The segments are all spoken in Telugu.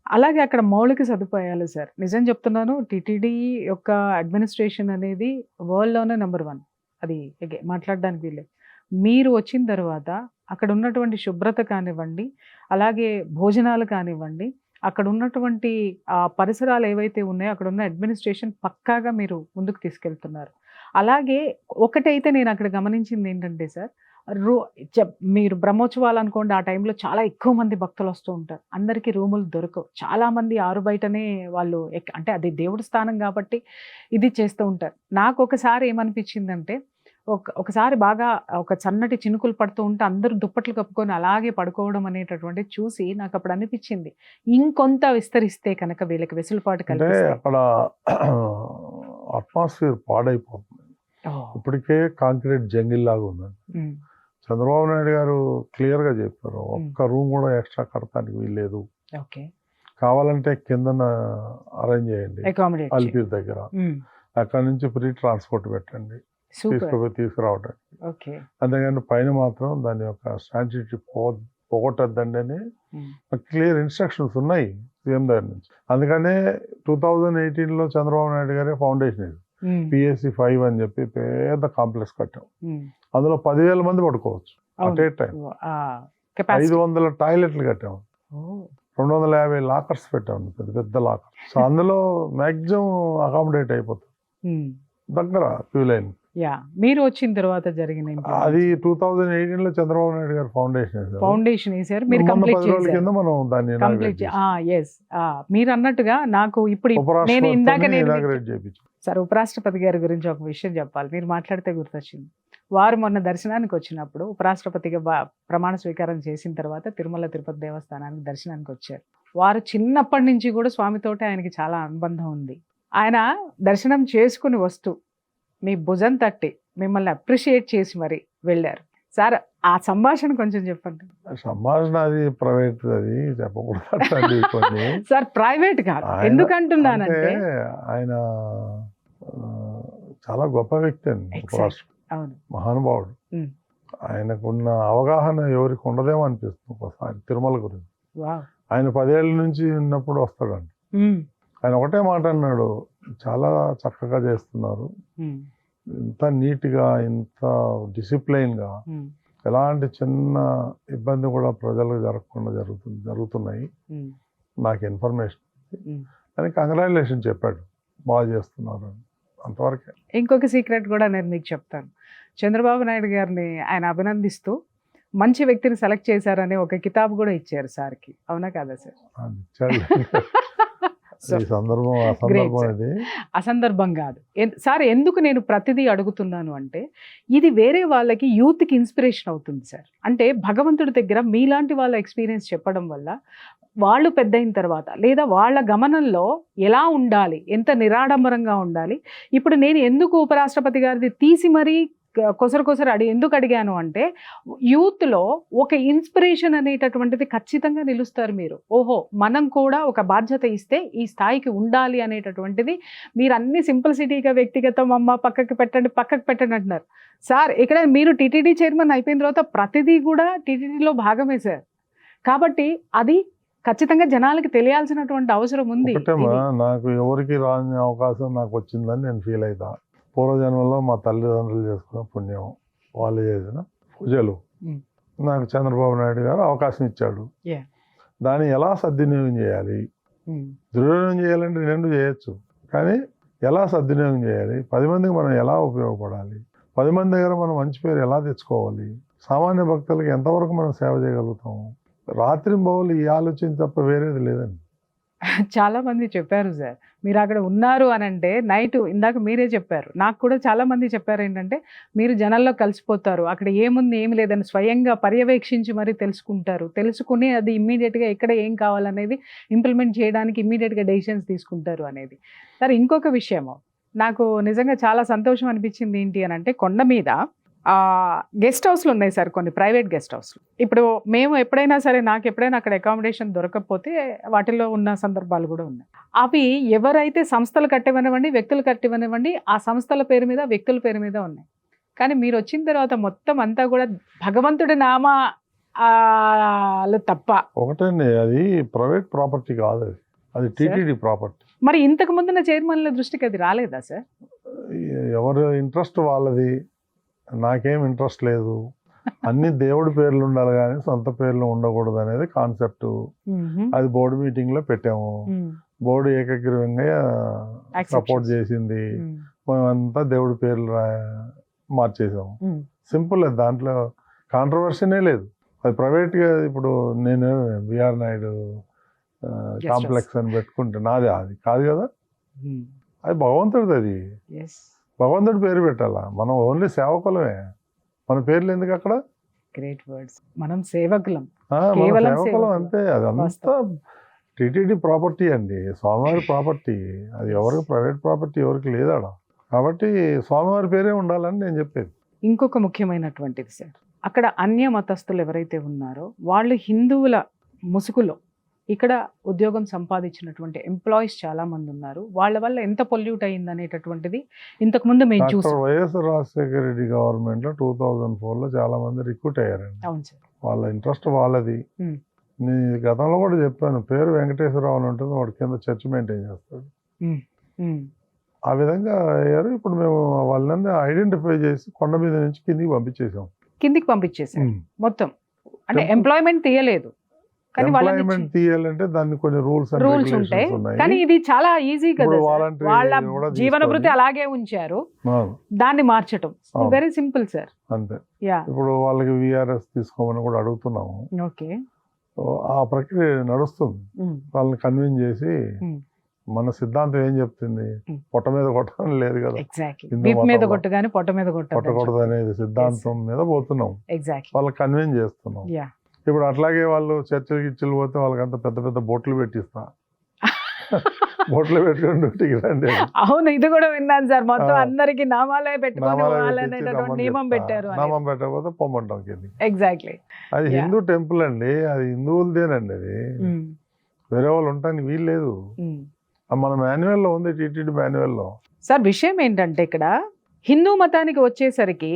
అలాగే అక్కడ మౌలిక సదుపాయాలు సార్. నిజం చెప్తున్నాను. టీటీడీ యొక్క అడ్మినిస్ట్రేషన్ అనేది వరల్డ్‌లోనే నంబర్ 1. అది మాట్లాడడానికి వీల్లేదు. మీరు వచ్చిన తర్వాత అక్కడ ఉన్నటువంటి శుభ్రత కానివ్వండి, అలాగే భోజనాలు కానివ్వండి, అక్కడ ఉన్నటువంటి పరిసరాలు ఏవైతే ఉన్నాయో అక్కడ ఉన్న అడ్మినిస్ట్రేషన్ పక్కాగా మీరు ముందుకు తీసుకెళ్తున్నారు. అలాగే ఒకటైతే నేను అక్కడ గమనించింది ఏంటంటే సార్, రూ మీరు బ్రహ్మోత్సవాలు అనుకోండి, ఆ టైంలో చాలా ఎక్కువ మంది భక్తులు వస్తూ ఉంటారు. అందరికీ రూములు దొరకవు. చాలామంది ఆరు బయటనే వాళ్ళు అంటే అది దేవుడి స్థానం కాబట్టి ఇది చేస్తూ ఉంటారు. నాకు ఒకసారి ఏమనిపించిందంటే, ఒకసారి బాగా ఒక సన్నటి చినుకులు పడుతూ ఉంటే అందరూ దుప్పట్లు కప్పుకొని అలాగే పడుకోవడం అనేటటువంటిది చూసి నాకు అప్పుడు అనిపించింది, ఇంకొంత విస్తరిస్తే కనుక వీళ్ళకి వెసులుబాటు కలిగిస్తే. అక్కడ అట్మాస్ఫియర్ పాడైపోతుంది. ఇప్పటికే కాంక్రీట్ జంగిల్ లాగా ఉందండి. చంద్రబాబు నాయుడు గారు క్లియర్ గా చెప్పారు, ఒక్క రూమ్ కూడా ఎక్స్ట్రా కడతానికి వీల్లేదు, కావాలంటే కిందన అరేంజ్ చేయండి అల్పీర్ దగ్గర, అక్కడ నుంచి ఫ్రీ ట్రాన్స్పోర్ట్ పెట్టండి తీసుకురావడానికి, అంతేగాని పైన మాత్రం దాని యొక్క శానిటరీ పోగొట్టద్దండి అని క్లియర్ ఇన్స్ట్రక్షన్స్ ఉన్నాయి సీఎం దగ్గర నుంచి. అందుకనే 2018లో చంద్రబాబు నాయుడు గారే ఫౌండేషన్ ఇది PSC 5 అని చెప్పి పెద్ద కాంప్లెక్స్ కట్టాం. అందులో 10,000 మంది పడుకోవచ్చు అట్ ఏ టైం. 500 టాయిలెట్లు కట్టాము, 250 లాకర్స్ పెట్టాము, పెద్ద పెద్ద లాకర్. సో అందులో మాక్సిమం అకామిడేట్ అయిపోతుంది దగ్గర క్యూ లైన్. మీరు వచ్చిన తర్వాత జరిగిన అది 2018లో చంద్రబాబు నాయుడు గారు ఫౌండేషన్ వేశారు. మీరు కంప్లీట్ కింద మనం దాన్ని మీరు అన్నట్టుగా నాకు ఇప్పుడు నేను ఇందాక చేయించాం సార్. ఉపరాష్ట్రపతి గారి గురించి ఒక విషయం చెప్పాలి, మీరు మాట్లాడితే గుర్తొచ్చింది. వారు మొన్న దర్శనానికి వచ్చినప్పుడు ఉపరాష్ట్రపతిగా ప్రమాణ స్వీకారం చేసిన తర్వాత తిరుమల తిరుపతి దేవస్థానానికి దర్శనానికి వచ్చారు. వారు చిన్నప్పటి నుంచి కూడా స్వామితోటే ఆయనకి చాలా అనుబంధం ఉంది. ఆయన దర్శనం చేసుకుని వస్తూ మీ భుజం తట్టి మిమ్మల్ని అప్రిషియేట్ చేసి మరి వెళ్ళారు. సార్ ఆ సంభాషణ కొంచెం చెప్పండి. సంభాషణ అది ప్రైవేట్, అది చెప్పకూడదు సార్. ప్రైవేట్ కాదు, ఎందుకంటున్నానంటే ఆయన చాలా గొప్ప వ్యక్తి అండి, మహానుభావుడు. ఆయనకున్న అవగాహన ఎవరికి ఉండదేమో అనిపిస్తుంది ఒకసారి తిరుమల గురించి. ఆయన 10 ఏళ్ళ నుంచి ఉన్నప్పుడు వస్తాడండి. ఆయన ఒకటే మాట అన్నాడు, చాలా చక్కగా చేస్తున్నారు, ఇంత నీట్గా, ఇంత డిసిప్లైన్గా, ఎలాంటి చిన్న ఇబ్బంది కూడా ప్రజలకు జరగకుండా జరుగుతున్నాయి, నాకు ఇన్ఫర్మేషన్ అని కంగ్రాచులేషన్ చెప్పాడు, బాగా చేస్తున్నారు అంతవరకే. ఇంకొక సీక్రెట్ కూడా నేను మీకు చెప్తాను. చంద్రబాబు నాయుడు గారిని ఆయన అభినందిస్తూ మంచి వ్యక్తిని సెలెక్ట్ చేశారని ఒక కితాబు కూడా ఇచ్చారు సార్కి, అవునా కాదా సార్? అసందర్భం కాదు సార్. ఎందుకు నేను ప్రతిదీ అడుగుతున్నాను అంటే, ఇది వేరే వాళ్ళకి యూత్కి ఇన్స్పిరేషన్ అవుతుంది సార్. అంటే భగవంతుడి దగ్గర మీలాంటి వాళ్ళ ఎక్స్పీరియన్స్ చెప్పడం వల్ల వాళ్ళు పెద్ద అయిన తర్వాత లేదా వాళ్ళ గమనంలో ఎలా ఉండాలి, ఎంత నిరాడంబరంగా ఉండాలి. ఇప్పుడు నేను ఎందుకు ఉపరాష్ట్రపతి గారిది తీసి మరీ కొసరు ఎందుకు అడిగాను అంటే, యూత్లో ఒక ఇన్స్పిరేషన్ అనేటటువంటిది ఖచ్చితంగా నిలుస్తారు మీరు. ఓహో, మనం కూడా ఒక బాధ్యత ఇస్తే ఈ స్థాయికి ఉండాలి అనేటటువంటిది. మీరు అన్ని సింప్లిసిటీగా వ్యక్తిగతం అమ్మ పక్కకి పెట్టండి అంటున్నారు సార్. ఇక్కడ మీరు టీటీడీ చైర్మన్ అయిపోయిన తర్వాత ప్రతిదీ కూడా టీటీడీలో భాగమే సార్. కాబట్టి అది ఖచ్చితంగా జనాలకి తెలియాల్సినటువంటి అవసరం ఉంది. నాకు ఎవరికి రాని అవకాశం నాకు వచ్చిందని నేను ఫీల్ అవుతా. పూర్వజన్మలో మా తల్లిదండ్రులు చేసుకున్న పుణ్యం, వాళ్ళు చేసిన పూజలు, నాకు చంద్రబాబు నాయుడు గారు అవకాశం ఇచ్చాడు. దాన్ని ఎలా సద్వినియోగం చేయాలి, దుర్వినియోగం చేయాలంటే 2 చేయొచ్చు, కానీ ఎలా సద్వినియోగం చేయాలి, 10 మందికి మనం ఎలా ఉపయోగపడాలి, 10 మంది దగ్గర మనం మంచి పేరు ఎలా తెచ్చుకోవాలి, సామాన్య భక్తులకు ఎంతవరకు మనం సేవ చేయగలుగుతాము, రాత్రింబవళ్ళు ఈ ఆలోచన తప్ప వేరేది లేదండి. చాలా మంది చెప్పారు సార్, మీరు అక్కడ ఉన్నారు అని అంటే నైట్, ఇందాక మీరే చెప్పారు, నాకు కూడా చాలా మంది చెప్పారు ఏంటంటే, మీరు జనాల్లో కలిసిపోతారు, అక్కడ ఏముంది ఏమి లేదని స్వయంగా పర్యవేక్షించి మరీ తెలుసుకుని అది ఇమ్మీడియట్గా ఎక్కడ ఏం కావాలనేది ఇంప్లిమెంట్ చేయడానికి ఇమ్మీడియట్గా డెసిషన్స్ తీసుకుంటారు అనేది. సార్ ఇంకొక విషయము నాకు నిజంగా చాలా సంతోషం అనిపించింది ఏంటి అని అంటే, కొండ మీద గెస్ట్ హౌస్లు ఉన్నాయి సార్, కొన్ని ప్రైవేట్ గెస్ట్ హౌస్లు. ఇప్పుడు మేము ఎప్పుడైనా సరే, నాకు ఎప్పుడైనా అక్కడ అకామిడేషన్ దొరకకపోతే వాటిలో ఉన్న సందర్భాలు కూడా ఉన్నాయి. అవి ఎవరైతే సంస్థలు కట్టివనివ్వండి, వ్యక్తులు కట్టివనివ్వండి, ఆ సంస్థల పేరు మీద, వ్యక్తుల పేరు మీద ఉన్నాయి. కానీ మీరు వచ్చిన తర్వాత మొత్తం అంతా కూడా భగవంతుడి నామ వాళ్ళు తప్ప. ఒకటండి, అది ప్రైవేట్ ప్రాపర్టీ కాదు, అది టీటీడీ ప్రాపర్టీ. మరి ఇంతకు ముందున్న చైర్మన్ల దృష్టికి అది రాలేదా సార్? ఎవరి ఇంట్రెస్ట్ వాళ్ళది, నాకేం ఇంట్రెస్ట్ లేదు. అన్ని దేవుడి పేర్లు ఉండాలి కానీ సొంత పేర్లు ఉండకూడదు అనేది కాన్సెప్ట్. అది బోర్డు మీటింగ్ లో పెట్టాము. బోర్డు ఏకగ్రీవంగా సపోర్ట్ చేసింది. మేమంతా దేవుడి పేర్లు మార్చేసాము. సింపుల్, దాంట్లో కాంట్రవర్సీనే లేదు. అది ప్రైవేట్ గా ఇప్పుడు నేను బిఆర్ నాయుడు కాంప్లెక్స్ అని పెట్టుకుంటే నాది అది కాదు కదా, అది భగవంతుడిది. అది భగవంతుడి పేరు పెట్టాలా, మనం ఓన్లీ సేవకులమే. మన పేర్లు ఎందుకు అక్కడ? Great words. మనం సేవకులం, సేవకులం అంతే. అది అంతా టీటీడీ ప్రాపర్టీ అండి, స్వామివారి ప్రాపర్టీ. అది ఎవరికి ప్రైవేట్ ప్రాపర్టీ ఎవరికి లేదాడ. కాబట్టి స్వామివారి పేరే ఉండాలని నేను చెప్పేది. ఇంకొక ముఖ్యమైనటువంటిది సార్, అక్కడ అన్య మతస్థులు ఎవరైతే ఉన్నారో వాళ్ళు హిందువుల ముసుగులో ఇక్కడ ఉద్యోగం సంపాదించినటువంటి ఎంప్లాయీస్ చాలా మంది ఉన్నారు. వాళ్ళ వల్ల ఎంత పొల్యూట్ అయింది అనేటటువంటిది ఇంతకు ముందు మేము చూసాం. వైఎస్ రాజశేఖర రెడ్డి గవర్నమెంట్ లో 2004లో చాలా మంది రిక్రూట్ అయ్యారండి. అవును సార్, వాళ్ళ ఇంట్రెస్ట్ వాళ్ళది. నేను గతంలో కూడా చెప్పాను, పేరు వెంకటేశ్వరరావు అని ఉంటుంది, వాడి కింద చర్చ్ మెయింటైన్ చేస్తాడు. ఆ విధంగా అయ్యారు. ఇప్పుడు మేము వాళ్ళని ఐడెంటిఫై చేసి కొండ మీద నుంచి కిందికి పంపించేసాం మొత్తం. అంటే ఎంప్లాయ్మెంట్ తీయలేదు, ఎంప్లాయ్మెంట్ తీయాలంటే దాన్ని కొన్ని రూల్స్ ఉంటాయి. కానీ ఇది చాలా ఈజీ కదా, వాళ్ళ జీవన వృత్తి అలాగే ఉంచారు, దాన్ని మార్చటం వెరీ సింపుల్ సార్. అంతే. ఇప్పుడు వాళ్ళకి విఆర్ఎస్ తీసుకోమని కూడా అడుగుతున్నాము. ఓకే, ఆ ప్రక్రియ నడుస్తుంది. వాళ్ళని కన్విన్స్ చేసి, మన సిద్ధాంతం ఏం చెప్తుంది, పొట్ట మీద కొట్టడం లేదు కదా, కొట్టకూడదు అనేది సిద్ధాంతం మీద పోతున్నాం. వాళ్ళకి కన్విన్స్ చేస్తున్నాం. ఇప్పుడు అట్లాగే వాళ్ళు చర్చలు గిచ్చలు పోతే వాళ్ళకి అంత పెద్ద పెద్ద బొట్లు పెట్టిస్తా, బొట్లు పెట్టుకుని డ్యూటీకి రండి. అవును, ఇది కూడా విన్నాను సార్. మొత్తం అందరికి నామాలే నియమం పెట్టారు, నామం పెట్టకపోతే పొమ్మంటాం కింద. ఎగ్జాక్ట్లీ. అది హిందూ టెంపుల్ అండి, అది హిందువులదేనండి. అది వేరే వాళ్ళు ఉంటానికి వీలు లేదు. మన మాన్యువల్లో ఉంది, టీటీడీ మాన్యువల్లో. సార్ విషయం ఏంటంటే ఇక్కడ హిందూ మతానికి వచ్చేసరికి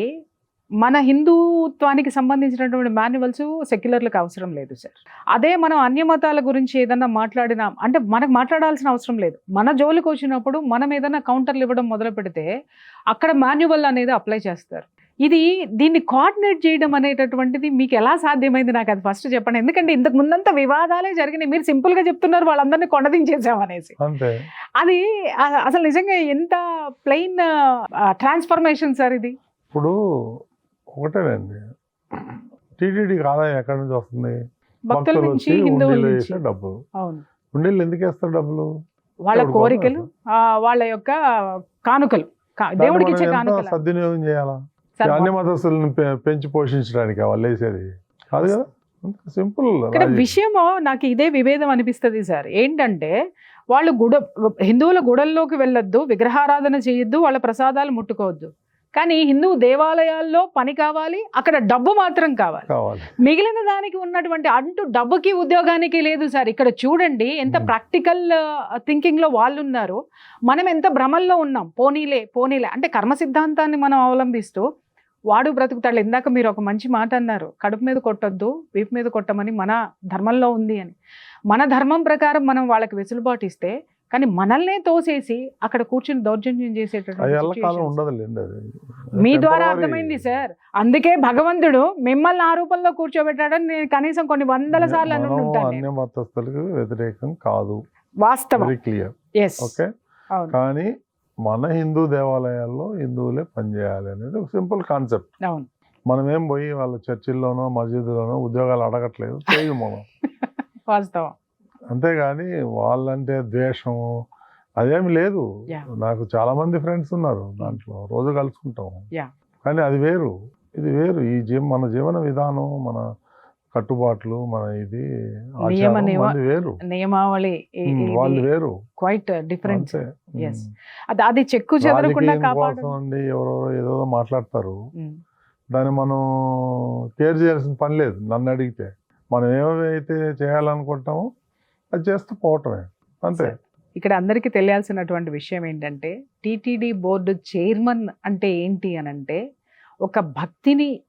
మన హిందుత్వానికి సంబంధించినటువంటి మాన్యువల్స్ సెక్యులర్లకు అవసరం లేదు సార్. అదే మనం అన్య మతాల గురించి ఏదన్నా మాట్లాడినా అంటే మనకు మాట్లాడాల్సిన అవసరం లేదు. మన జోలికి వచ్చినప్పుడు మనం ఏదైనా కౌంటర్లు ఇవ్వడం మొదలు పెడితే అక్కడ మాన్యువల్ అనేది అప్లై చేస్తారు. దీన్ని కోఆర్డినేట్ చేయడం అనేటటువంటిది మీకు ఎలా సాధ్యమైంది, నాకు అది ఫస్ట్ చెప్పండి. ఎందుకంటే ఇంతకు ముందంతా వివాదాలే జరిగినాయి, మీరు సింపుల్ గా చెప్తున్నారు వాళ్ళందరినీ కొండదించేసామనేసి. అది అసలు నిజంగా ఎంత ప్లెయిన్ ట్రాన్స్ఫర్మేషన్ సార్ ఇది. ఇప్పుడు ఒకటేనండి, టీటీడీకి ఆదాయం ఎక్కడి నుంచి వస్తుంది? భక్తులు వచ్చి ఉండీలు వేసే డబ్బులు. ఉండీలు ఎందుకు వేస్తారు డబ్బులు? వాళ్ళ కోరికలు, వాళ్ళ యొక్క కానుకలు, దేవుడికి ఇచ్చే కానుకలు సద్వినియోగం చేయాలా? అన్ని మతస్థులను పెంచి పోషించడానికి వాళ్ళు వేసేది కాదు కదా, సింపుల్. ఇక్కడ విషయమో నాకు ఇదే విభేదం అనిపిస్తుంది సార్. ఏంటంటే వాళ్ళు హిందువుల గుడల్లోకి వెళ్ళొద్దు, విగ్రహారాధన చేయొద్దు, వాళ్ళ ప్రసాదాలు ముట్టుకోవద్దు. కానీ హిందూ దేవాలయాల్లో పని కావాలి, అక్కడ డబ్బు మాత్రం కావాలి. మిగిలిన దానికి ఉన్నటువంటి అంటూ డబ్బుకి ఉద్యోగానికి లేదు సార్. ఇక్కడ చూడండి ఎంత ప్రాక్టికల్ థింకింగ్ లో వాళ్ళు ఉన్నారు, మనం ఎంత భ్రమల్లో ఉన్నాం. పోనీలే అంటే కర్మ సిద్ధాంతాన్ని మనం అవలంబిస్తూ వాడు బ్రతుకుతాడు. ఇందాక మీరు ఒక మంచి మాట అన్నారు, కడుపు మీద కొట్టొద్దు, వీపు మీద కొట్టమని మన ధర్మంలో ఉంది అని. మన ధర్మం ప్రకారం మనం వాళ్ళకి వెసులుబాటు ఇస్తే, కానీ మనల్నే తోసేసి అక్కడ కూర్చుని దౌర్జన్యం చేసేటటువంటి మీ ద్వారా అర్థమైంది సార్. అందుకే భగవంతుడు మిమ్మల్ని ఆ రూపంలో కూర్చోబెట్టాడని నేను కనీసం కొన్ని వందల సార్లు అని ఉంటాను. వ్యతిరేకం కాదు, వాస్తవం. ఓకే, కానీ మన హిందూ దేవాలయాల్లో హిందువులే పనిచేయాలి అనేది ఒక సింపుల్ కాన్సెప్ట్. మనం ఏం పోయి వాళ్ళ చర్చిల్లోనో మసీదులోనో ఉద్యోగాలు అడగట్లేదు, చేయు మనం. వాస్తవం. అంతేగాని వాళ్ళంటే ద్వేషము అదేమి లేదు. నాకు చాలా మంది ఫ్రెండ్స్ ఉన్నారు దాంట్లో, రోజు కలుసుకుంటాం. కానీ అది వేరు, ఇది వేరు. మన జీవన విధానం, మన కట్టుబాట్లు, మన ఇది వేరు, నియమావళి వాళ్ళు వేరు, క్వైట్ డిఫరెంట్. అది చెక్కు చెదరకుండా కాపాడండి. ఎవరో ఏదో మాట్లాడతారు, దాన్ని మనం కేర్ చేయాల్సిన పని లేదు. నన్ను అడిగితే మనం ఏమైతే చేయాలనుకుంటామో అది చేస్తూ పోవటమే, అంతే. ఇక్కడ అందరికీ తెలియాల్సినటువంటి విషయం ఏంటంటే టీటీడీ బోర్డు చైర్మన్ అంటే ఏంటి అని అంటే ఒక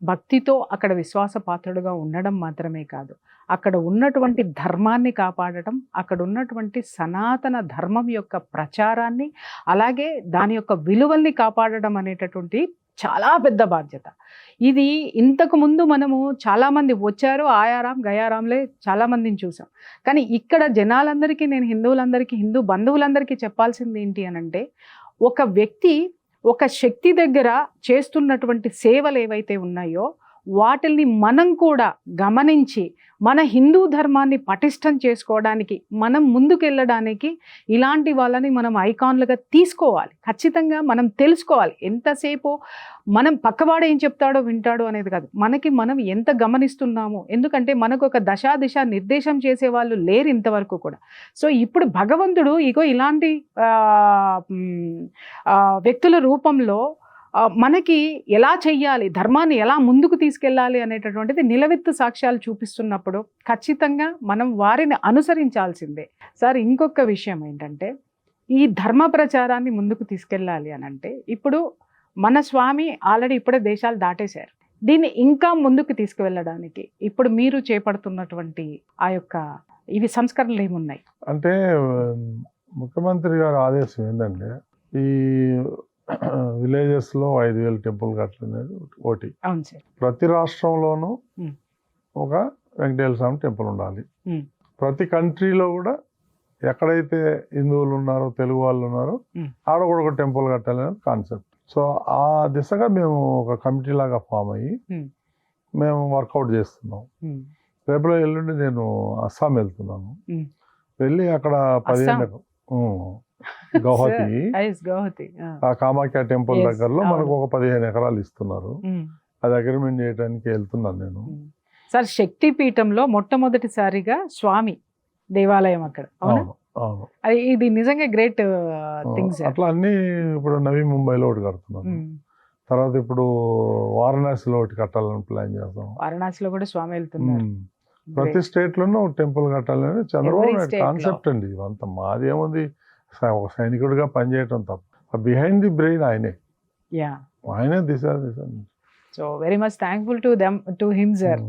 భక్తితో అక్కడ విశ్వాసపాత్రుడుగా ఉండడం మాత్రమే కాదు, అక్కడ ఉన్నటువంటి ధర్మాన్ని కాపాడటం, అక్కడ ఉన్నటువంటి సనాతన ధర్మం యొక్క ప్రచారాన్ని, అలాగే దాని యొక్క విలువల్ని కాపాడడం అనేటటువంటి చాలా పెద్ద బాధ్యత. ఇది ఇంతకు ముందు మనము చాలామంది వచ్చారు, ఆయారాం గయారాంలే చాలామందిని చూసాం. కానీ ఇక్కడ జనాలందరికీ, నేను హిందువులందరికీ, హిందూ బంధువులందరికీ చెప్పాల్సింది ఏంటి అనంటే, ఒక వ్యక్తి ఒక శక్తి దగ్గర చేస్తున్నటువంటి సేవలు ఏవైతే ఉన్నాయో వాటిల్ని మనం కూడా గమనించి మన హిందూ ధర్మాన్ని పటిష్టం చేసుకోవడానికి, మనం ముందుకెళ్ళడానికి ఇలాంటి వాళ్ళని మనం ఐకాన్లుగా తీసుకోవాలి. ఖచ్చితంగా మనం తెలుసుకోవాలి. ఎంతసేపు మనం పక్కవాడు ఏం చెప్తాడో వింటాడో అనేది కాదు, మనం ఎంత గమనిస్తున్నామో. ఎందుకంటే మనకు ఒక దిశ నిర్దేశం చేసే వాళ్ళు లేరు ఇంతవరకు కూడా. సో ఇప్పుడు భగవంతుడు ఇగో ఇలాంటి వ్యక్తుల రూపంలో మనకి ఎలా చెయ్యాలి, ధర్మాన్ని ఎలా ముందుకు తీసుకెళ్ళాలి అనేటటువంటిది నిలవెత్తు సాక్ష్యాలు చూపిస్తున్నప్పుడు ఖచ్చితంగా మనం వారిని అనుసరించాల్సిందే. సార్, ఇంకొక విషయం ఏంటంటే, ఈ ధర్మ ప్రచారాన్ని ముందుకు తీసుకెళ్ళాలి అనంటే, ఇప్పుడు మన స్వామి ఆల్రెడీ ఇప్పుడే దేశాలు దాటేశారు. దీన్ని ఇంకా ముందుకు తీసుకువెళ్ళడానికి ఇప్పుడు మీరు చేపడుతున్నటువంటి ఆ యొక్క ఇవి సంస్కరణలు ఏమున్నాయి? అంటే ముఖ్యమంత్రి గారి ఆదేశం ఏంటంటే, ఈ విలేజెస్ లో 5,000 టెంపుల్ కట్టలేదు ఒకటి. అవును సార్. ప్రతి రాష్ట్రంలోనూ ఒక వెంకటేశ్వర స్వామి టెంపుల్ ఉండాలి. ప్రతి కంట్రీలో కూడా ఎక్కడైతే హిందువులు ఉన్నారో, తెలుగు వాళ్ళు ఉన్నారో ఆడ కూడా ఒక టెంపుల్ కట్టాలి అనేది కాన్సెప్ట్. సో ఆ దిశగా మేము ఒక కమిటీ లాగా ఫామ్ అయ్యి మేము వర్కౌట్ చేస్తున్నాం. రేపులో ఎల్లుండి నేను అస్సాం వెళ్తున్నాను. వెళ్ళి అక్కడ 15 గౌహతి ఆ కామాఖ్య టెంపుల్ దగ్గరలో మనకు ఒక 15 ఎకరాలు ఇస్తున్నారు. అది అగ్రిమెంట్ చేయడానికి వెళ్తున్నాను నేను. సార్, శక్తి పీఠంలో మొట్టమొదటిసారిగా స్వామి దేవాలయం అక్కడ. అవును. ఇది నిజంగా గ్రేట్ థింగ్స్. అట్లా అన్ని ఇప్పుడు నవీ ముంబైలో ఒకటి కడుతున్నాను. తర్వాత ఇప్పుడు వారణాసిలో ఒకటి కట్టాలని ప్లాన్ చేస్తాం. వారణాసిలో కూడా స్వామి వెళ్తున్నారు. ప్రతి స్టేట్ లోనూ టెంపుల్ కట్టాలని చంద్రబాబు నాయుడు కాన్సెప్ట్ అండి. ఇవంతా మాది ఏముంది, ఒక సైనికుడిగా పనిచేయటం తప్ప బిహైండ్ ది బ్రెయిన్ ఆయనే Disha. So very much thankful to him sir.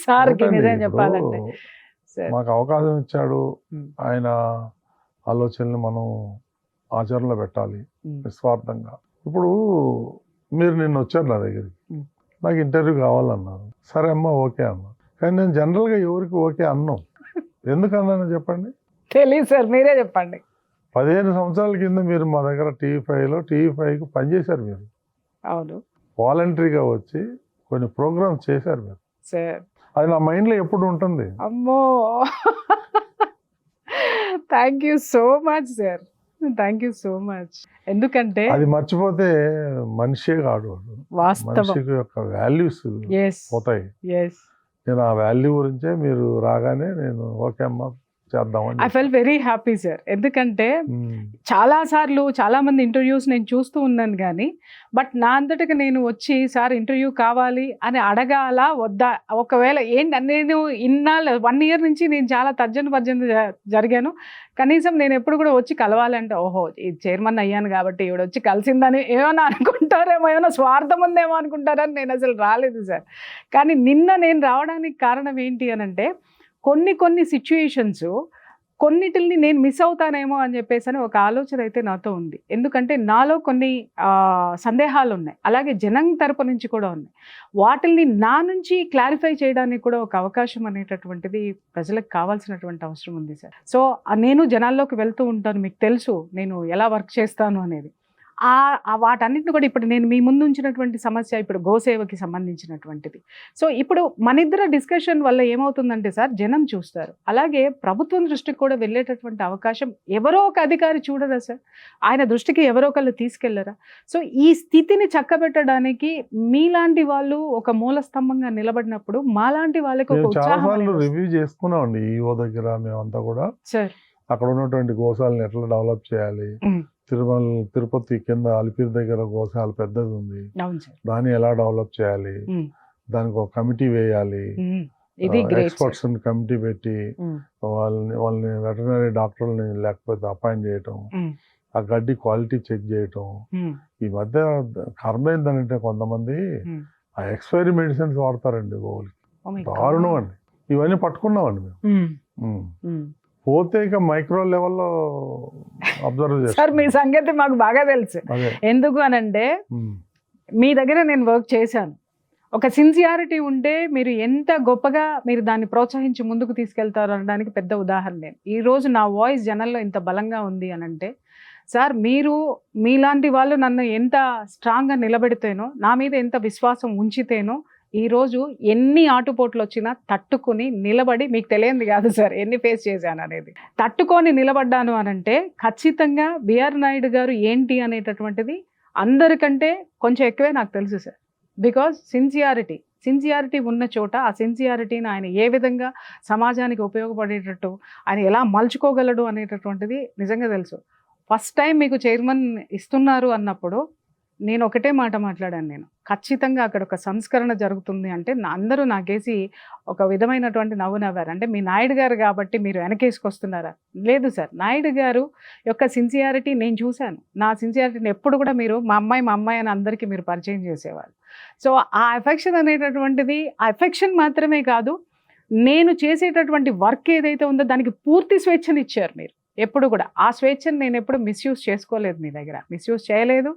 Sir కి నిజం చెప్పాలంటే మాకు అవకాశం ఇచ్చాడు. ఆయన ఆలోచనలు మనం ఆచరణలో పెట్టాలి నిస్వార్థంగా. ఇప్పుడు మీరు నిన్న వచ్చారు నా దగ్గరికి, నాకు ఇంటర్వ్యూ కావాలన్నారు. సరే అమ్మా ఓకే అన్నా. కానీ నేను జనరల్గా ఎవరికి ఓకే అన్నాం. ఎందుకన్నానో చెప్పండి? తెలియదు సార్, మీరే చెప్పండి. 15 సంవత్సరాల కింద మీరు మా దగ్గర టీవీ5కి పనిచేశారు. మీరు అవును, వాలంటరీగా వచ్చి కొన్ని ప్రోగ్రామ్స్ చేశారు మీరు సార్. అది నా మైండ్లో ఎప్పుడు ఉంటుంది. అమ్మో, thank you so much sir, thank you so much. ఎందుకంటే అది మర్చిపోతే మనిషే కాదు, మనిషికి యొక్క వాల్యూస్ పోతాయి. నేను ఆ వాల్యూ గురించే మీరు రాగానే నేను ఓకే అమ్మా చేద్దామని. I fell very happy sir. ఎందుకంటే చాలా సార్లు చాలా మంది ఇంటర్వ్యూస్ నేను చూస్తూ ఉన్నాను, కానీ బట్ నా అంతటికి నేను వచ్చి సార్ ఇంటర్వ్యూ కావాలి అని అడగాల వద్దా, ఒకవేళ ఏంటి నేను ఇన్నాళ్ళు 1 year నుంచి నేను చాలా తర్జన జరిగాను. కనీసం నేను ఎప్పుడు కూడా వచ్చి కలవాలంటే ఓహో ఈ చైర్మన్ అయ్యాను కాబట్టి ఈవిడ వచ్చి కలిసిందని ఏమైనా అనుకుంటారేమో, ఏమైనా స్వార్థం ఉందేమో అనుకుంటారని నేను అసలు రాలేదు సార్. కానీ నిన్న నేను రావడానికి కారణం ఏంటి అనంటే, కొన్ని సిచ్యుయేషన్స్ కొన్నిటిని నేను మిస్ అవుతానేమో అని చెప్పేసి అని ఒక ఆలోచన అయితే నాతో ఉంది. ఎందుకంటే నాలో కొన్ని సందేహాలు ఉన్నాయి, అలాగే జనం తరపు నుంచి కూడా ఉన్నాయి. వాటిల్ని నా నుంచి క్లారిఫై చేయడానికి కూడా ఒక అవకాశం అనేటటువంటిది ప్రజలకు కావాల్సినటువంటి అవసరం ఉంది సార్. సో నేను జనాల్లోకి వెళ్తూ ఉంటాను, మీకు తెలుసు నేను ఎలా వర్క్ చేస్తాను అనేది. వాటన్నిటిని కూడా ఇప్పుడు నేను మీ ముందు ఉంచినటువంటి సమస్య ఇప్పుడు గోసేవకి సంబంధించినటువంటిది. సో ఇప్పుడు మన ఇద్దరు డిస్కషన్ వల్ల ఏమవుతుందంటే సార్, జనం చూస్తారు, అలాగే ప్రభుత్వం దృష్టికి కూడా వెళ్ళేటటువంటి అవకాశం ఎవరో ఒక అధికారి చూడరా సార్, ఆయన దృష్టికి ఎవరో ఒకళ్ళు తీసుకెళ్లరా? సో ఈ స్థితిని చక్కబెట్టడానికి మీలాంటి వాళ్ళు ఒక మూల స్తంభంగా నిలబడినప్పుడు మాలాంటి వాళ్ళకి ఒక ఉత్సాహం. రివ్యూ చేసుకున్నామండి ఈఓ దగ్గర, మేమంతా కూడా సార్ అక్కడ ఉన్నటువంటి గోశాలను ఎట్లా డెవలప్ చేయాలి, తిరుపతి కింద అలిపిరి దగ్గర గోశాల పెద్దది ఉంది, దాన్ని ఎలా డెవలప్ చేయాలి, దానికి ఒక కమిటీ వేయాలి, ఎక్స్పర్ట్స్ కమిటీ పెట్టి వాళ్ళని వెటర్నరీ డాక్టర్ని లేకపోతే అపాయింట్ చేయటం, ఆ గడ్డి క్వాలిటీ చెక్ చేయటం. ఈ మధ్య కర్మ ఏంటంటే కొంతమంది ఆ ఎక్స్పైరీ మెడిసిన్స్ వాడతారండి గోవులకి. దారుణం అండి. ఇవన్నీ పట్టుకున్నామండి మేము. పోతే ఇక మైక్రో లెవెల్లో అబ్జర్వ్ చేస్తాం. సార్ మీ సంగతి మాకు బాగా తెలుసు. ఎందుకు అనంటే మీ దగ్గర నేను వర్క్ చేశాను. ఒక సిన్సియారిటీ ఉంటే మీరు ఎంత గొప్పగా మీరు దాన్ని ప్రోత్సహించి ముందుకు తీసుకెళ్తారు అనడానికి పెద్ద ఉదాహరణ నేను. ఈరోజు నా వాయిస్ జనంలో ఇంత బలంగా ఉంది అనంటే సార్ మీరు మీలాంటి వాళ్ళు నన్ను ఎంత స్ట్రాంగ్గా నిలబెడితేనో, నా మీద ఎంత విశ్వాసం ఉంచితేనో ఈరోజు ఎన్ని ఆటుపోట్లు వచ్చినా తట్టుకుని నిలబడి, మీకు తెలియంది కాదు సార్ ఎన్ని ఫేస్ చేశాను అనేది, తట్టుకొని నిలబడ్డాను అనంటే ఖచ్చితంగా బిఆర్ నాయుడు గారు ఏంటి అనేటటువంటిది అందరికంటే కొంచెం ఎక్కువే నాకు తెలుసు సార్. బికాజ్ సిన్సియారిటీ ఉన్న చోట ఆ సిన్సియారిటీని ఆయన ఏ విధంగా సమాజానికి ఉపయోగపడేటట్టు ఆయన ఎలా మలుచుకోగలడు అనేటటువంటిది నిజంగా తెలుసు. ఫస్ట్ టైం మీకు చైర్మన్ ఇస్తున్నారు అన్నప్పుడు నేను ఒకటే మాట మాట్లాడాను. నేను ఖచ్చితంగా అక్కడ ఒక సంస్కరణ జరుగుతుంది అంటే అందరూ నాకేసి ఒక విధమైనటువంటి నవ్వు నవ్వారు. అంటే మీ నాయుడు గారు కాబట్టి మీరు వెనకేసుకొస్తున్నారా? లేదు సార్, నాయుడు గారు యొక్క సిన్సియారిటీ నేను చూశాను. నా సిన్సియారిటీని ఎప్పుడు కూడా మీరు మా అమ్మాయి అని అందరికీ మీరు పరిచయం చేసేవాళ్ళు. సో ఆ ఎఫెక్షన్ అనేటటువంటిది, ఆ ఎఫెక్షన్ మాత్రమే కాదు, నేను చేసేటటువంటి వర్క్ ఏదైతే ఉందో దానికి పూర్తి స్వేచ్ఛను ఇచ్చారు మీరు. ఎప్పుడు కూడా ఆ స్వేచ్ఛను నేను ఎప్పుడు మిస్యూజ్ చేసుకోలేదు, మీ దగ్గర మిస్యూజ్ చేయలేదు,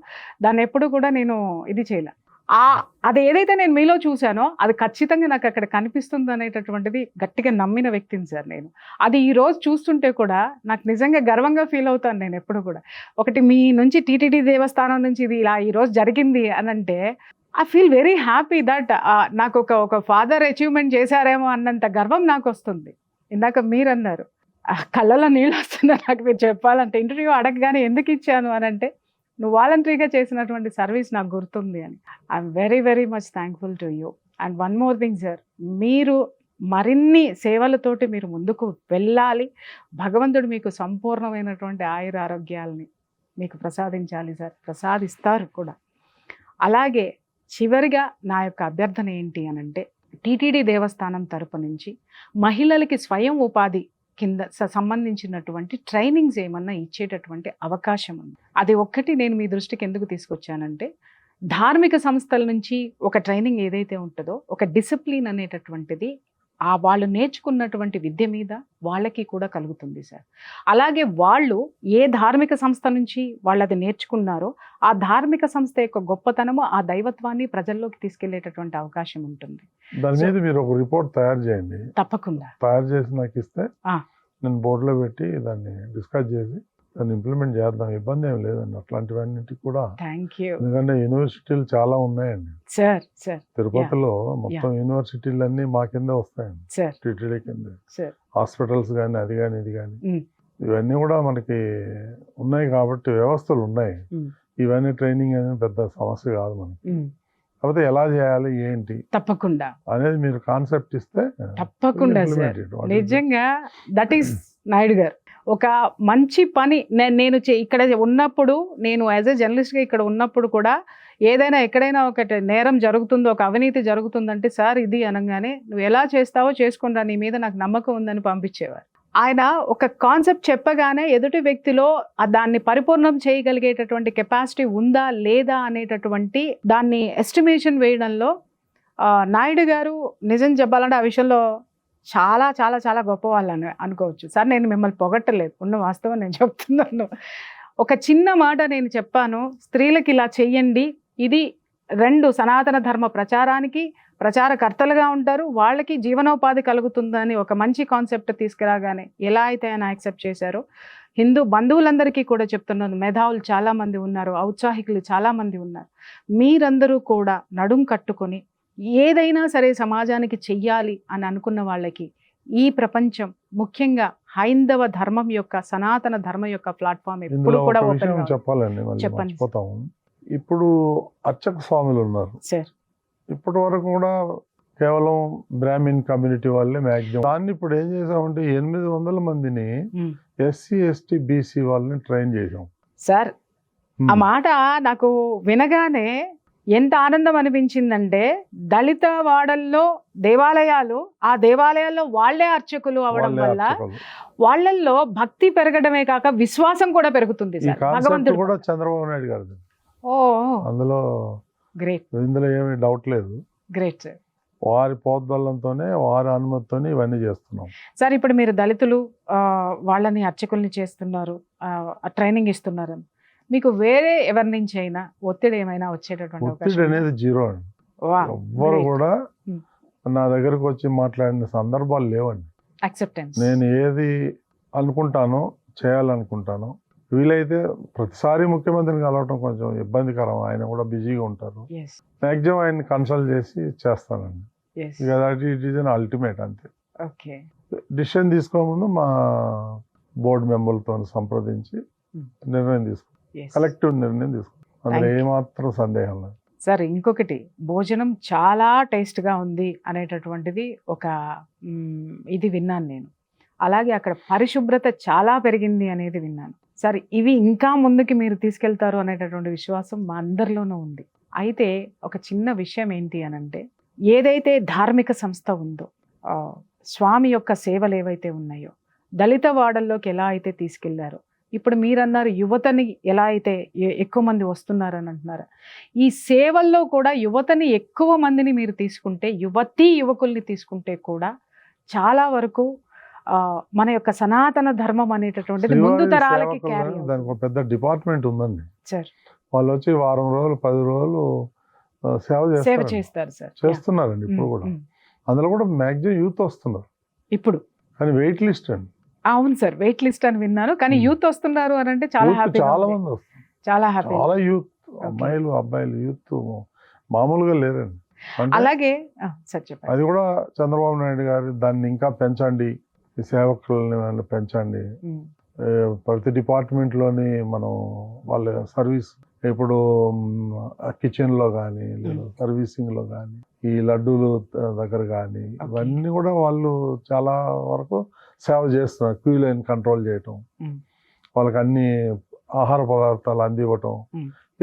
దాన్ని ఎప్పుడు కూడా నేను ఇది చేయలే. అది ఏదైతే నేను మీలో చూశానో అది ఖచ్చితంగా నాకు అక్కడ కనిపిస్తుంది అనేటటువంటిది గట్టిగా నమ్మిన వ్యక్తిని సార్ నేను. అది ఈ రోజు చూస్తుంటే కూడా నాకు నిజంగా గర్వంగా ఫీల్ అవుతాను నేను ఎప్పుడు కూడా. ఒకటి మీ నుంచి టీటీడీ దేవస్థానం నుంచి ఇది ఇలా ఈరోజు జరిగింది అని అంటే I feel very happy that నాకు ఒక ఫాదర్ అచీవ్మెంట్ చేశారేమో అన్నంత గర్వం నాకు వస్తుంది. ఇందాక మీరు అన్నారు కళ్ళలో నీళ్ళు వస్తున్నారు నాకు మీరు చెప్పాలంటే, ఇంటర్వ్యూ అడగగానే ఎందుకు ఇచ్చాను అని అంటే నువ్వు వాలంటరీగా చేసినటువంటి సర్వీస్ నాకు గుర్తుంది అని. I'm very very much thankful to you. And one more thing sir, మీరు మరిన్ని సేవలతోటి మీరు ముందుకు వెళ్ళాలి. భగవంతుడు మీకు సంపూర్ణమైనటువంటి ఆయుర ఆరోగ్యాలని మీకు ప్రసాదించాలి సార్, ప్రసాదిస్తారు కూడా. అలాగే చివరిగా నా యొక్క అభ్యర్థన ఏంటి అని అంటే, టీటీడీ దేవస్థానం తరపు నుంచి మహిళలకి స్వయం ఉపాధి కింద సంబంధించినటువంటి ట్రైనింగ్స్ ఏమన్నా ఇచ్చేటటువంటి అవకాశం ఉంది. అది ఒక్కటి నేను మీ దృష్టికి ఎందుకు తీసుకొచ్చానంటే, ధార్మిక సంస్థల నుంచి ఒక ట్రైనింగ్ ఏదైతే ఉంటుందో, ఒక డిసిప్లిన్ అనేటటువంటిది వాళ్ళు నేర్చుకున్నటువంటి విద్య మీద వాళ్ళకి కూడా కలుగుతుంది సార్. అలాగే వాళ్ళు ఏ ధార్మిక సంస్థ నుంచి వాళ్ళు అది నేర్చుకున్నారో ఆ ధార్మిక సంస్థ యొక్క గొప్పతనము, ఆ దైవత్వాన్ని ప్రజల్లోకి తీసుకెళ్లేటటువంటి అవకాశం ఉంటుంది. దాని మీద మీరు ఒక రిపోర్ట్ తయారు చేయండి. తప్పకుండా తయారు చేసి నాకు ఇస్తే నేను బోర్డులో పెట్టి దాన్ని డిస్కస్ చేసి దాన్ని ఇంప్లిమెంట్ చేద్దాం. ఇబ్బంది ఏం లేదండి అట్లాంటివన్నిటి కూడా. ఎందుకంటే యూనివర్సిటీలు చాలా ఉన్నాయండి సార్. తిరుపతిలో మొత్తం యూనివర్సిటీలు అన్ని మా కింద వస్తాయండి, టీటీడీ కింద. హాస్పిటల్స్ కానీ అది కానీ ఇది కానీ ఇవన్నీ కూడా మనకి ఉన్నాయి కాబట్టి వ్యవస్థలు ఉన్నాయి. ఇవన్నీ ట్రైనింగ్ అనేది పెద్ద సమస్య కాదు మనకి. కాకపోతే ఎలా చేయాలి ఏంటి తప్పకుండా అనేది మీరు కాన్సెప్ట్ ఇస్తే తప్పకుండా సార్. నిజంగా దట్ ఈస్ నాయుడు గారు ఒక మంచి పని. నేను ఇక్కడ ఉన్నప్పుడు, నేను యాజ్ ఎ జర్నలిస్ట్గా ఇక్కడ ఉన్నప్పుడు కూడా ఏదైనా ఎక్కడైనా ఒకటి నేరం జరుగుతుందో, ఒక అవినీతి జరుగుతుందంటే సార్ ఇది అనగానే నువ్వు ఎలా చేస్తావో చేసుకుంటా, నీ మీద నాకు నమ్మకం ఉందని పంపించేవారు. ఆయన ఒక కాన్సెప్ట్ చెప్పగానే ఎదుటి వ్యక్తిలో దాన్ని పరిపూర్ణం చేయగలిగేటటువంటి కెపాసిటీ ఉందా లేదా అనేటటువంటి దాన్ని ఎస్టిమేషన్ వేయడంలో నాయుడు గారు నిజం చెప్పాలంటే ఆ విషయంలో చాలా చాలా చాలా గొప్ప వాళ్ళని అనుకోవచ్చు సార్. నేను మిమ్మల్ని పొగట్టలేదు, ఉన్న వాస్తవం నేను చెప్తున్నాను. ఒక చిన్న మాట నేను చెప్పాను, స్త్రీలకు ఇలా చెయ్యండి, ఇది 2 సనాతన ధర్మ ప్రచారానికి ప్రచారకర్తలుగా ఉంటారు, వాళ్ళకి జీవనోపాధి కలుగుతుందని ఒక మంచి కాన్సెప్ట్ తీసుకురాగానే ఎలా అయితే ఆయన యాక్సెప్ట్ చేశారో, హిందూ బంధువులందరికీ కూడా చెప్తున్నాను, మేధావులు చాలామంది ఉన్నారు, ఔత్సాహికులు చాలామంది ఉన్నారు, మీరందరూ కూడా నడుం కట్టుకొని ఏదైనా సరే సమాజానికి చెయ్యాలి అని అనుకున్న వాళ్ళకి ఈ ప్రపంచం, ముఖ్యంగా హైందవ ధర్మం యొక్క, సనాతన ధర్మం యొక్క ప్లాట్ఫామ్ ఎప్పుడు కూడా చెప్పండి. ఇప్పుడు అర్చక స్వాములు ఉన్నారు సార్, ఇప్పటి వరకు కూడా కేవలం బ్రాహ్మిన్ కమ్యూనిటీ వాళ్ళే మ్యాక్సిమం. దాన్ని ఇప్పుడు ఏం చేసామంటే 800 మందిని ఎస్సీ ఎస్టీ బీసీ వాళ్ళని ట్రైన్ చేసాం సార్. ఆ మాట నాకు వినగానే ఎంత ఆనందం అనిపించిందంటే దళిత వాడల్లో దేవాలయాలు, ఆ దేవాలయాల్లో వాళ్ళే అర్చకులు అవడం వాళ్ళే వల్ల అర్చకులు. వాళ్ళల్లో భక్తి పెరగడమే కాక విశ్వాసం కూడా పెరుగుతుంది ఈ సార్ కాన్సెప్ట్ భగవంతుడు కూడా చంద్రబాబు నాయుడు గారిది. ఓ అందులో గ్రేట్ ఇందులో ఏమీ డౌట్ లేదు. Great sir. వారి ప్రోద్బలంతోనే వారి అనుమతితోనే ఇవన్నీ చేస్తున్నాం. సార్ ఇప్పుడు మీరు దళితులు వాళ్ళని అర్చకుల్ని చేస్తున్నారు, ట్రైనింగ్ ఇస్తున్నారు, మీకు వేరే ఎవరి నుంచి అయినా ఒత్తిడి ఏమైనా వచ్చేటటువంటి ఒత్తిడి అవకాశం అనేది జీరో అండి. ఎవ్వరు కూడా నా దగ్గరకు వచ్చి మాట్లాడిన సందర్భాలు లేవండి. యాక్సెప్టెన్స్. నేను ఏది అనుకుంటానో చేయాలనుకుంటానో, వీలైతే ప్రతిసారి ముఖ్యమంత్రిని కలవటం కొంచెం ఇబ్బందికరం, ఆయన కూడా బిజీగా ఉంటారు. మ్యాక్సిమం ఆయన్ని కన్సల్ట్ చేసి చేస్తానండి. ఇక that it is an ultimate అంతే. డిసిషన్ తీసుకోముందు మా బోర్డు మెంబర్లతో సంప్రదించి నిర్ణయం తీసుకుంటాం, కలెక్టివ్ నిర్ణయం తీసుకుంటాం. అందులో ఏమాత్రం సందేహం లేదు. సార్ ఇంకొకటి, భోజనం చాలా టేస్ట్గా ఉంది అనేటటువంటిది ఒక ఇది విన్నాను నేను. అలాగే అక్కడ పరిశుభ్రత చాలా పెరిగింది అనేది విన్నాను. సార్ ఇవి ఇంకా ముందుకి మీరు తీసుకెళ్తారు అనేటటువంటి విశ్వాసం మా అందరిలోనూ ఉంది. అయితే ఒక చిన్న విషయం ఏంటి అనంటే, ఏదైతే ధార్మిక సంస్థ ఉందో, స్వామి యొక్క సేవలు ఏవైతే ఉన్నాయో, దళిత వాడల్లోకి ఎలా అయితే తీసుకెళ్లారో, ఇప్పుడు మీరన్నారు యువతని ఎలా అయితే ఎక్కువ మంది వస్తున్నారని అంటున్నారు, ఈ సేవల్లో కూడా యువతని ఎక్కువ మందిని మీరు తీసుకుంటే, యువకుల్ని తీసుకుంటే కూడా చాలా వరకు మన యొక్క సనాతన ధర్మం అనేటటువంటిది ముందు తరాలకి క్యారీ అవుతుంది. దానికి ఒక పెద్ద డిపార్ట్మెంట్ ఉందండి సార్. వాళ్ళు వచ్చి వారం రోజులు 10 రోజులు సేవ చేస్తారు సార్, చేస్తున్నారండి ఇప్పుడు కూడా. అందులో కూడా మ్యాక్సిమం యూత్ వస్తున్నారు ఇప్పుడు, కానీ వెయిట్ లిస్ట్ అండి. అవును సార్, వెయిట్ లిస్ట్ అని విన్నాను, కానీ యూత్ వస్తున్నారు అని అంటే చాలా హ్యాపీ. చాలా మంది వస్తారు, చాలా హ్యాపీ. చాలా యూత్, అమ్మాయిలు అబ్బాయిలు యూత్ మామూలుగా లేరండి. అలాగే సార్ చెప్పండి, అది కూడా చంద్రబాబు నాయుడు గారు దాన్ని ఇంకా పెంచండి, ఈ సేవకులని పెంచండి, ప్రతి డిపార్ట్మెంట్లోని మనం వాళ్ళ సర్వీస్, ఇప్పుడు కిచెన్లో కానీ లేదా సర్వీసింగ్లో కానీ, ఈ లడ్డూలు దగ్గర కానీ, ఇవన్నీ కూడా వాళ్ళు చాలా వరకు సేవ చేస్తున్నారు. క్యూ లైన్ కంట్రోల్ చేయటం, వాళ్ళకి అన్ని ఆహార పదార్థాలు అందివ్వటం,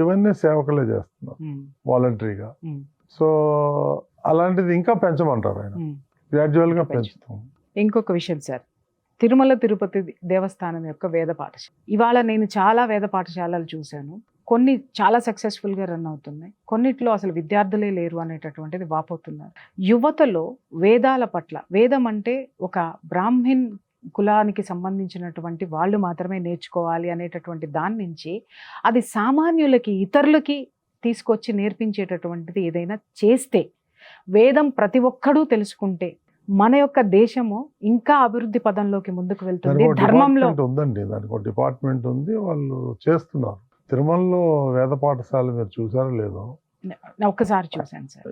ఇవన్నీ సేవకులే చేస్తున్నారు వాలంటరీగా. సో అలాంటిది ఇంకా పెంచమంటారు ఆయన, గ్రాడ్యువల్గా పెంచుతాం. ఇంకొక విషయం సార్, తిరుమల తిరుపతి దేవస్థానం యొక్క వేద పాఠశాల, ఇవాళ నేను చాలా వేద పాఠశాలలు చూశాను. కొన్ని చాలా సక్సెస్ఫుల్గా రన్ అవుతున్నాయి, కొన్నిట్లో అసలు విద్యార్థులే లేరు అనేటటువంటిది వాపోతున్నారు. యువతలో వేదాల పట్ల, వేదం అంటే ఒక బ్రాహ్మణ్ కులానికి సంబంధించినటువంటి వాళ్ళు మాత్రమే నేర్చుకోవాలి అనేటటువంటి దాని నుంచి అది సామాన్యులకి, ఇతరులకి తీసుకొచ్చి నేర్పించేటటువంటిది ఏదైనా చేస్తే, వేదం ప్రతి ఒక్కడూ తెలుసుకుంటే మన యొక్క దేశము ఇంకా అభివృద్ధి పదంలోకి ముందుకు వెళ్తుంది. ధర్మంలో ఉందండి, దానికి ఒక డిపార్ట్మెంట్ ఉంది, వాళ్ళు చేస్తున్నారు. తిరుమలలో వేద పాఠశాల మీరు చూసారో లేదో? ఒక్కసారి చూసాను సార్.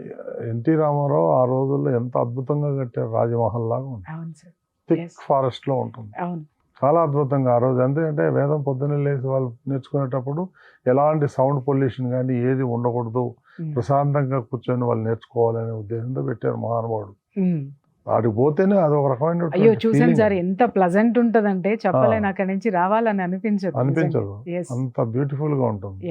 ఎన్టీ రామారావు ఆ రోజుల్లో ఎంత అద్భుతంగా కట్టారు, రాజమహల్ లాగా ఉంది. అవును సార్, థిక్ ఫారెస్ట్ లో ఉంటుంది. అవును, చాలా అద్భుతంగా ఆ రోజు. ఎందుకంటే వేదం పొద్దున్నే లేచి వాళ్ళు నేర్చుకునేటప్పుడు ఎలాంటి సౌండ్ పొల్యూషన్ కానీ ఏది ఉండకూడదు, ప్రశాంతంగా కూర్చొని వాళ్ళు నేర్చుకోవాలనే ఉద్దేశంతో పెట్టారు మహానుభావుడు. వాడికి పోతేనే అది ఒక రకమైన, అయ్యో చూసాను సార్, ఎంత ప్లజెంట్ ఉంటదంటే చెప్పలేను, అక్కడి నుంచి రావాలని అనిపించదు, అంత బ్యూటిఫుల్ గా ఉంటుంది.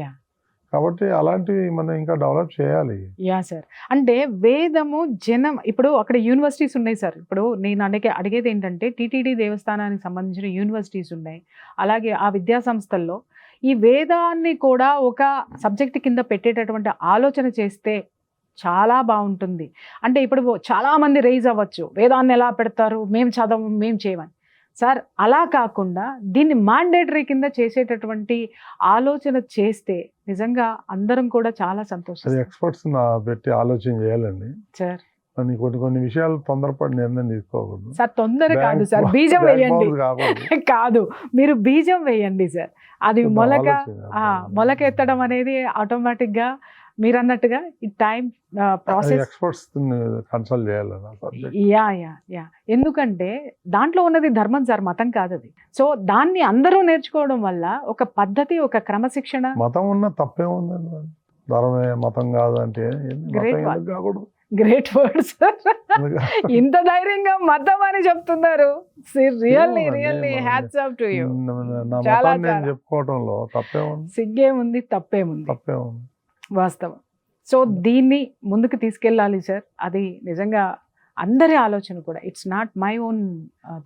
కాబట్టి అలాంటివి మనం ఇంకా డెవలప్ చేయాలి. యా సార్, అంటే వేదము జనం, ఇప్పుడు అక్కడ యూనివర్సిటీస్ ఉన్నాయి సార్. ఇప్పుడు నేను అడిగేది ఏంటంటే, టీటీడీ దేవస్థానానికి సంబంధించిన యూనివర్సిటీస్ ఉన్నాయి, అలాగే ఆ విద్యా సంస్థల్లో ఈ వేదాన్ని కూడా ఒక సబ్జెక్ట్ కింద పెట్టేటటువంటి ఆలోచన చేస్తే చాలా బాగుంటుంది. అంటే ఇప్పుడు చాలా మంది రైజ్ అవ్వచ్చు, వేదాన్ని ఎలా పెడతారు, మేము చదవం, మేము చేయమని. సార్ అలా కాకుండా దీన్ని మాండేటరీ కింద చేసేటటువంటి ఆలోచన చేస్తే నిజంగా అందరం కూడా చాలా సంతోషం. ఎక్స్పర్ట్స్ పెట్టి ఆలోచన చేయాలండి సార్. కొన్ని విషయాలు తొందరపడి నిర్ణయం తీసుకోకూడదు సార్. తొందర కాదు సార్, బీజం వేయండి. కాదు, మీరు బీజం వేయండి సార్. అది మొలక ఎత్తడం అనేది ఆటోమేటిక్ గా మీరు అన్నట్టుగా ఈ టైం ప్రాసెస్, ఎక్స్పర్ట్స్ కన్సల్ట్ చేయాలి. యా ఎందుకంటే దాంట్లో ఉన్నది ధర్మం సార్, మతం కాదు అది. సో దాన్ని అందరూ నేర్చుకోవడం వల్ల ఒక పద్ధతి, ఒక క్రమశిక్షణ. మతం ఉన్న తప్పే ఉందండి, ధర్మే మతం కాదు అంటే కాకూడదు. గ్రేట్ వర్డ్ సార్, ఇంత ధైర్యంగా మతం అని చెప్తున్నారు. Really hats off to you. చెప్పుకోవడంలో తప్పేముంది, సిగ్గేముంది, తప్పేముంది, తప్పేముంది. వాస్తవం. సో దీన్ని ముందుకు తీసుకెళ్ళాలి సార్. అది నిజంగా అందరి ఆలోచన కూడా. It's not my own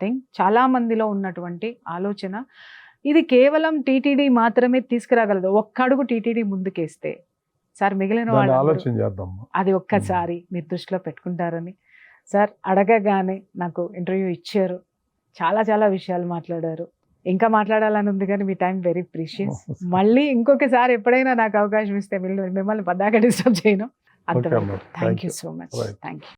thing. చాలా మందిలో ఉన్నటువంటి ఆలోచన. ఇది కేవలం టీటీడీ మాత్రమే తీసుకురాగలదు. ఒక్క అడుగు టీటీడీ ముందుకేస్తే సార్ మిగిలిన దాన్ని వాళ్ళు ఆలోచన చేద్దాం. అది ఒక్కసారి మీరు దృష్టిలో పెట్టుకుంటారని సార్ అడగగానే నాకు ఇంటర్వ్యూ ఇచ్చారు. చాలా చాలా విషయాలు మాట్లాడారు. ఇంకా మాట్లాడాలని ఉంది కానీ మీ టైం వెరీ ప్రీషియస్. మళ్ళీ ఇంకొకసారి ఎప్పుడైనా నాకు అవకాశం ఇస్తే మిమ్మల్ని పద్దాక డిస్టర్బ్ చేయను. అంతవరకు thank you so much. Thank you.